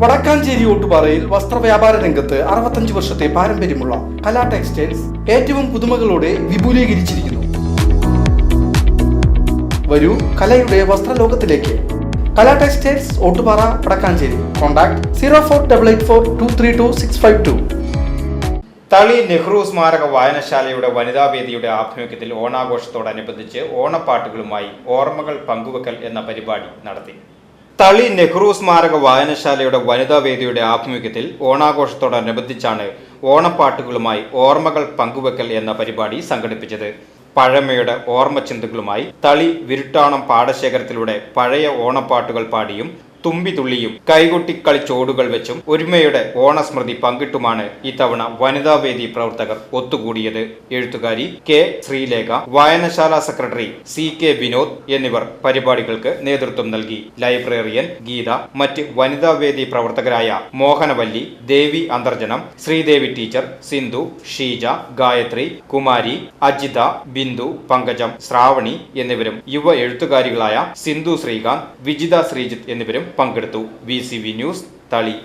വടക്കാഞ്ചേരി ഓട്ടുപാറയിൽ വസ്ത്രവ്യാപാര രംഗത്ത് 65 വർഷത്തെ പാരമ്പര്യമുള്ള കലാ ടെക്സ്റ്റൈൽസ് ഏറ്റവും പുതുമകളോടെ വിപുലീകരിച്ചിരിക്കുന്നു. വരൂ കലയുടെ വസ്ത്രലോകത്തിലേക്ക്. കലാ ടെക്സ്റ്റൈൽസ് ഓട്ടുപാറ വടക്കാഞ്ചേരി. കോൺടാക്ട് 04884232 തളി നെഹ്റു സ്മാരക വായനശാലയുടെ വനിതാവേദിയുടെ ആഭിമുഖ്യത്തിൽ ഓണാഘോഷത്തോടനുബന്ധിച്ച് ഓണപ്പാട്ടുകളുമായി ഓർമ്മകൾ പങ്കുവെക്കൽ എന്ന പരിപാടി നടത്തി. തളി നെഹ്റു സ്മാരക വായനശാലയുടെ വനിതാവേദിയുടെ ആഭിമുഖ്യത്തിൽ ഓണാഘോഷത്തോടനുബന്ധിച്ചാണ് ഓണപ്പാട്ടുകളുമായി ഓർമ്മകൾ പങ്കുവെക്കൽ എന്ന പരിപാടി സംഘടിപ്പിച്ചത്. പഴമയുടെ ഓർമ്മചിന്തകളുമായി തളി വിരുട്ടാണം പാടശേഖരത്തിലൂടെ പഴയ ഓണപ്പാട്ടുകൾ പാടിയും തുമ്പിതുള്ളിയും കൈകൊട്ടിക്കളിച്ചോടുകൾ വെച്ചും ഒരുമയുടെ ഓണസ്മൃതി പങ്കിട്ടുമാണ് ഇത്തവണ വനിതാവേദി പ്രവർത്തകർ ഒത്തുകൂടിയത്. എഴുത്തുകാരി കെ ശ്രീലേഖ, വായനശാല സെക്രട്ടറി CK വിനോദ് എന്നിവർ പരിപാടികൾക്ക് നേതൃത്വം നൽകി. ലൈബ്രറിയൻ ഗീത, മറ്റ് വനിതാവേദി പ്രവർത്തകരായ മോഹനവല്ലി, ദേവി അന്തർജനം, ശ്രീദേവി ടീച്ചർ, സിന്ധു, ഷീജ, ഗായത്രി, കുമാരി, അജിത, ബിന്ദു, പങ്കജം, ശ്രാവണി എന്നിവരും യുവ എഴുത്തുകാരികളായ സിന്ധു ശ്രീകാന്ത്, വിജിത ശ്രീജിത്ത് എന്നിവരും പങ്കെടുത്തു. VCV ന്യൂസ്, തളി.